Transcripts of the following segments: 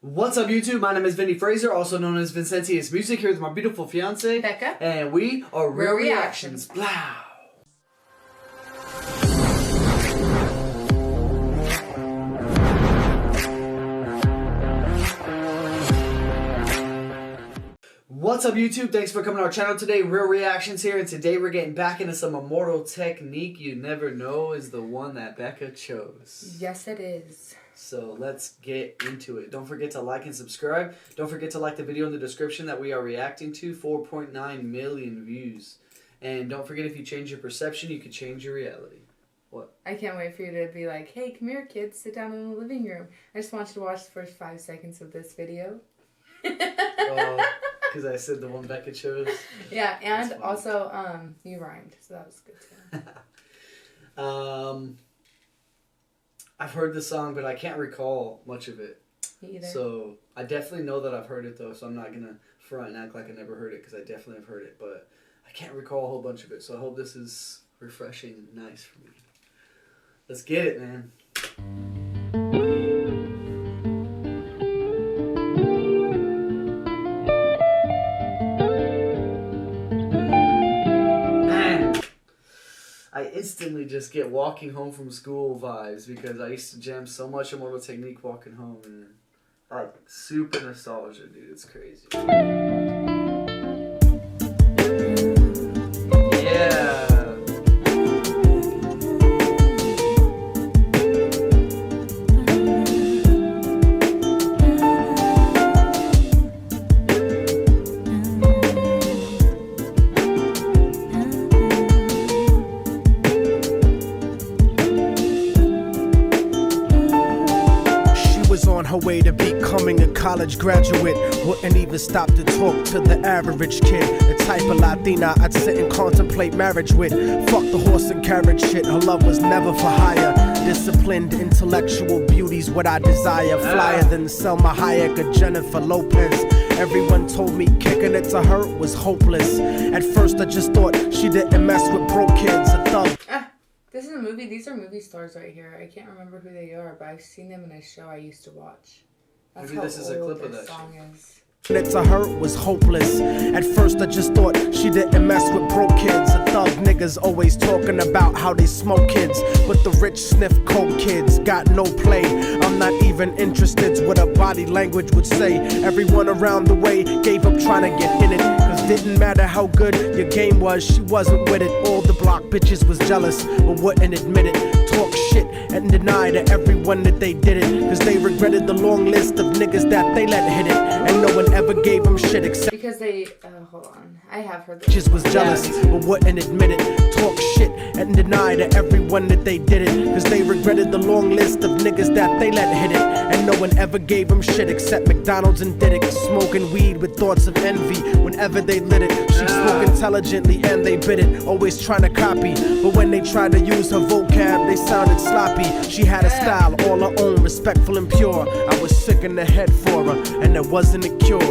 What's up, YouTube? My name is Vinny Fraser, also known as Vincentius Music. Here with my beautiful fiance, Becca. And we are Real Real Reactions. Blah. What's up, YouTube? Thanks for coming to our channel today. Real Reactions here, and today we're getting back into some Immortal technique. You never know is the one that Becca chose. Yes, it is. So let's get into it. Don't forget to like and subscribe. Don't forget to like the video in the description that we are reacting to. 4.9 million views. And don't forget, if you change your perception, you can change your reality. What? I can't wait for you to be like, hey, come here, kids. Sit down in the living room. I just want you to watch the first 5 seconds of this video. Because I said the one Becca chose. Yeah, and also, you rhymed. So that was good, too. I've heard the song, but I can't recall much of it. Me either. So I definitely know that I've heard it, though, so I'm not going to front and act like I never heard it, because I definitely have heard it, but I can't recall a whole bunch of it, so I hope this is refreshing and nice for me. Let's get it, man. I instantly just get walking home from school vibes, because I used to jam so much Immortal technique walking home, and like super nostalgia, dude. It's crazy. Yeah. On her way to becoming a college graduate, wouldn't even stop to talk to the average kid. The type of Latina I'd sit and contemplate marriage with. Fuck the horse and carriage shit, her love was never for hire. Disciplined, intellectual beauty's what I desire. Flyer than Selma Hayek or Jennifer Lopez. Everyone told me kicking it to her was hopeless. At first I just thought she didn't mess with broke kids. A thug. This is a movie. These are movie stars right here. I can't remember who they are, but I've seen them in a show I used to watch. That's Maybe this is a clip of that song is. It to her was hopeless. At first I just thought she didn't mess with broke kids. A thug niggas always talking about how they smoke kids, but the rich sniff coke kids got no play. I'm not even interested what her body language would say. Everyone around the way gave up trying to get in it, cause didn't matter how good your game was, she wasn't with it. All the block bitches was jealous but wouldn't admit it. Talk shit and deny to everyone that they did it, cause they regretted the long list of niggas that they let hit it, and no one ever gave them shit except because they hold on, I have heard this. Just was jealous but wouldn't admit it. Talk shit and deny to everyone that they did it, cause they regretted the long list of niggas that they let hit it, and no one ever gave them shit except McDonald's and Diddick. Smoking weed with thoughts of envy whenever they lit it. She spoke intelligently and they bit it, always trying to copy, but when they tried to use her vocab they sounded sloppy. She had a style all her own, respectful and pure. I was sick in the head for her, and there wasn't a cure.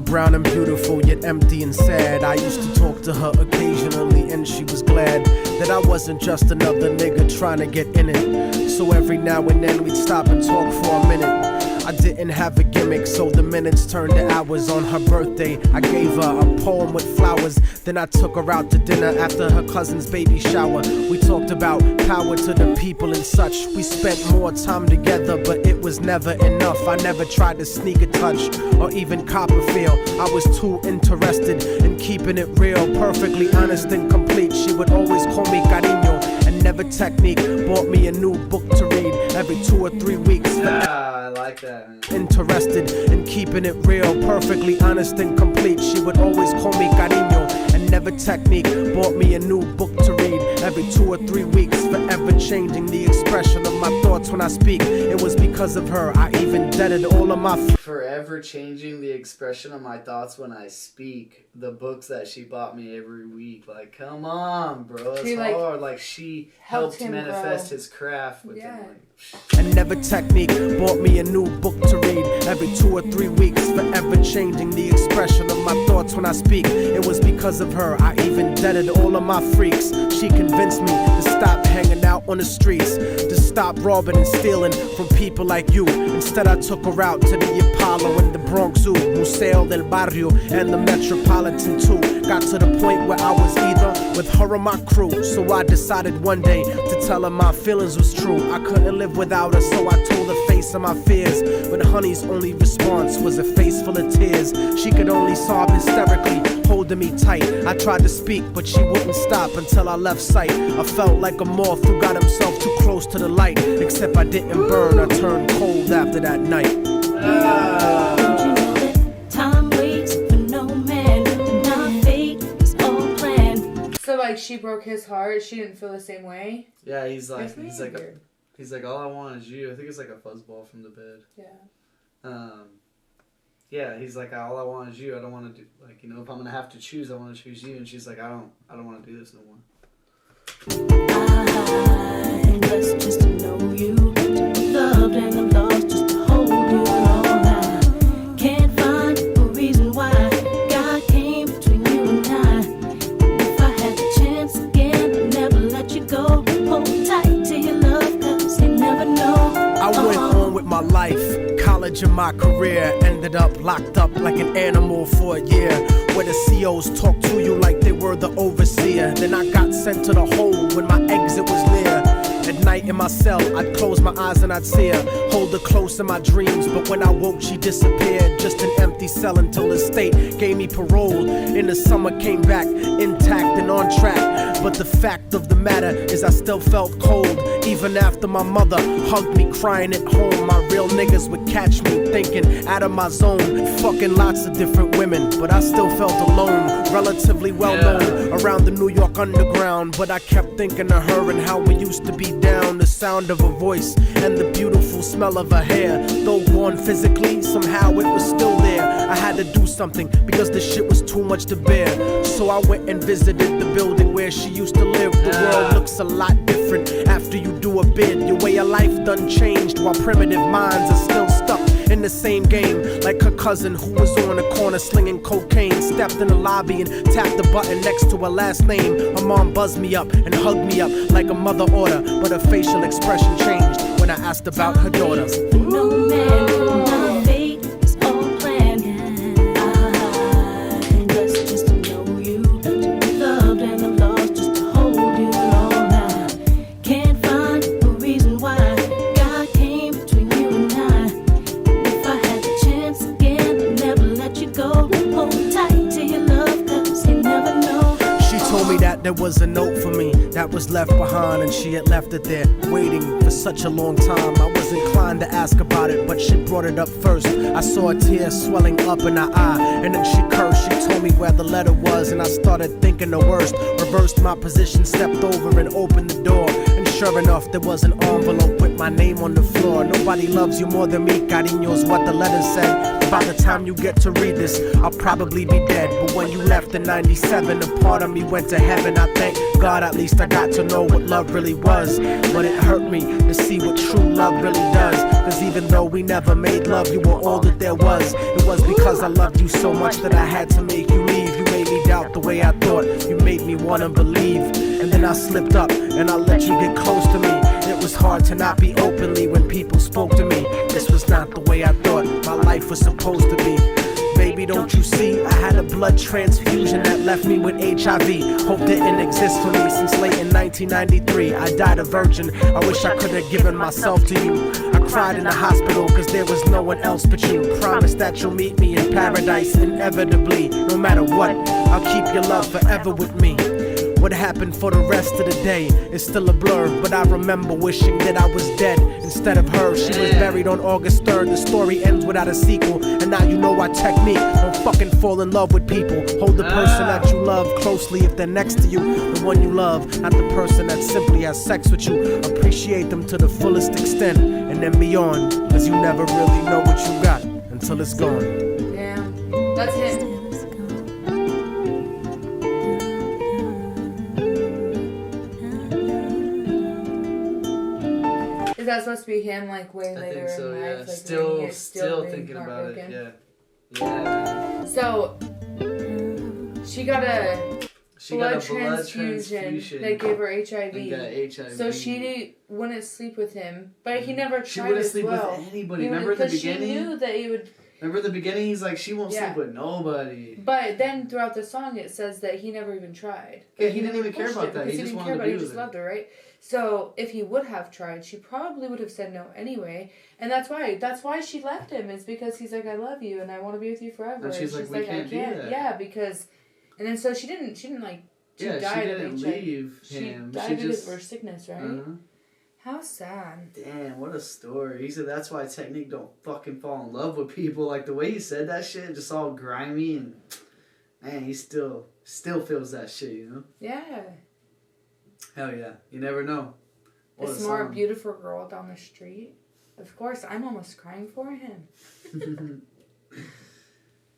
Brown and beautiful, yet empty and sad. I used to talk to her occasionally, and she was glad that I wasn't just another nigga trying to get in it. So every now and then we'd stop and talk for a minute. I didn't have a gimmick, so the minutes turned to hours. On her birthday, I gave her a poem with flowers. Then I took her out to dinner after her cousin's baby shower. We talked about power to the people and such. We spent more time together, but it was never enough. I never tried to sneak a touch or even cop a feel. I was too interested in keeping it real, perfectly honest and complete. She would always call me cariño and never technique. Bought me a new book to read every 2 or 3 weeks. I like that, man. Interested in keeping it real, perfectly honest and complete. She would always call me cariño and never technique. Bought me a new book to read every 2 or 3 weeks. Forever changing the expression of my thoughts when I speak. It was because of her I even deaded all of my forever changing the expression of my thoughts when I speak. The books that she bought me every week. Like, come on, bro. It's hard. Like, she helped manifest his craft with him. And never technique. Bought me a new book to read every 2 or 3 weeks. Forever changing the expression of my thoughts when I speak. It was because of her I even deaded all of my freaks. She convinced me to stop hanging out on the streets, to stop robbing and stealing from people like you. Instead I took her out to the Apollo and the Bronx Zoo, Museo del Barrio and the Metropolitan too. Got to the point where I was either with her or my crew. So I decided one day to tell her my feelings was true. I couldn't live without her, so I told her face of my fears. But honey's only response was a face full of tears. She could only sob hysterically, holding me tight. I tried to speak, but she wouldn't stop until I left sight. I felt like a moth who got himself too close to the light. Except I didn't burn, I turned cold after that night. Don't you know that time waits for no man, and our fate is all planned. So like she broke his heart, she didn't feel the same way? Yeah, he's like all I want is you. I think it's like a fuzzball from the bed. Yeah. Yeah, he's like, all I want is you. I don't want to do, like, you know, if I'm gonna have to choose, I want to choose you. And she's like, I don't want to do this no more. I'm blessed just to know you, to be loved and I'm lost just to hold you all night. Can't find a reason why God came between you and I. And if I had the chance again, I'd never let you go. Hold tight to your love, 'cause you never know. I went on with my life, college and my career. Ended up locked up like an animal for a year, where the COs talk to you like they were the overseer. Then I got sent to the hole when my exit was near. At night in my cell, I'd close my eyes and I'd see her, hold her close in my dreams. But when I woke, she disappeared. Just an empty cell until the state gave me parole. In the summer, came back intact and on track. But the fact of the matter is I still felt cold. Even after my mother hugged me crying at home, my real niggas would catch me thinking out of my zone, fucking lots of different women. But I still felt alone, relatively well known around the New York underground. But I kept thinking of her and how we used to be down. The sound of her voice and the beautiful smell of her hair. Though gone physically, somehow it was still there. I had to do something because the shit was too much to bear. So I went and visited the building where she used to live. The world looks a lot different after you do a bid. Your way of life done changed while primitive minds are still stuck in the same game. Like her cousin who was on the corner slinging cocaine, stepped in the lobby and tapped the button next to her last name. Her mom buzzed me up and hugged me up like a mother order, but her facial expression changed when I asked about her daughter. No man, my fate is all planned. I'm blessed just to know you, to be loved and I'm lost just to hold you all night. Can't find a reason why God came between you and I. And if I had the chance again, I'd never let you go. Hold tight to your love, 'cause you never know. She told me that there was a note for me that was left behind, and she had left it there waiting for such a long time. I was inclined to ask about it, but she brought it up first. I saw a tear swelling up in her eye, and then she cursed. She told me where the letter was, and I started thinking the worst. Reversed my position, stepped over and opened the door, and sure enough there was an envelope with my name on the floor. Nobody loves you more than me, cariño's what the letter said. By the time you get to read this, I'll probably be dead. But when you left in 97, a part of me went to heaven. I thank God at least I got to know what love really was. But it hurt me to see what true love really does. Cause even though we never made love, you were all that there was. It was because I loved you so much that I had to make you leave. You made me doubt the way I thought, you made me wanna believe. And then I slipped up and I let you get close to me. It was hard to not be openly when people spoke to me. This was not the way I thought my life was supposed to be. Baby, don't you see? I had a blood transfusion that left me with HIV. Hope didn't exist for me since late in 1993. I died a virgin. I wish I could have given myself to you. I cried in the hospital cause there was no one else but you. Promise that you'll meet me in paradise inevitably. No matter what, I'll keep your love forever with me. What happened for the rest of the day is still a blur, but I remember wishing that I was dead instead of her. She was buried on August 3rd. The story ends without a sequel, and now you know our technique. Don't fucking fall in love with people. Hold the person that you love closely if they're next to you. The one you love, not the person that simply has sex with you. Appreciate them to the fullest extent, and then beyond, cause you never really know what you got until it's gone. Damn. That's him. Is that supposed to be him, like, way I later think so, in yeah. life? Like, Still being thinking about it, heartbroken? yeah. So, she got a She blood got a blood transfusion. transfusion. They gave her HIV. And got HIV. So she wouldn't sleep with him, but he never tried She wouldn't as sleep well. with anybody. Remember at the beginning? She knew that he would. Remember at the beginning? He's like, she won't Yeah. sleep with nobody. But then throughout the song, it says that he never even tried. Yeah, he didn't never even care pushed about it that. because He just didn't wanted care to about be it. He with just her. loved her, right? So if he would have tried, she probably would have said no anyway. And that's why she left him. Is because he's like, I love you and I want to be with you forever. And she's like, we can't I do can't. that. Yeah, because, and then so she didn't like. She Yeah, died she didn't of HIV. leave She him. died She because just. of her sickness, right? Uh-huh. How sad. Damn, what a story. He said that's why Technique don't fucking fall in love with people. Like the way he said that shit, just all grimy and man, he still feels that shit, you know? Yeah. Hell yeah. You never know. What A a smart, song. beautiful girl down the street. Of course, I'm almost crying for him.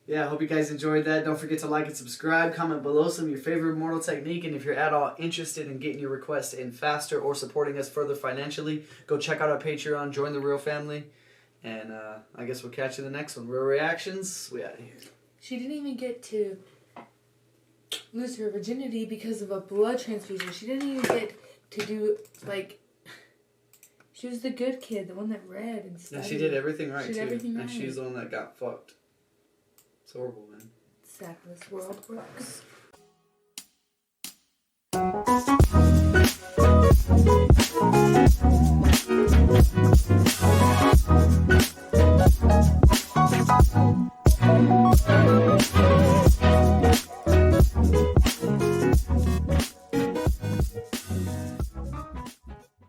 Yeah, I hope you guys enjoyed that. Don't forget to like and subscribe. Comment below some of your favorite Immortal technique. And if you're at all interested in getting your request in faster or supporting us further financially, go check out our Patreon, join the Real Family. And I guess we'll catch you in the next one. Real Reactions, we out of here. She didn't even get to lose her virginity because of a blood transfusion. She didn't even get to do, like... She was the good kid, the one that read and studied. And she did everything right, She did too. everything And right. she's the one that got fucked. It's horrible, man. Sad how this world works.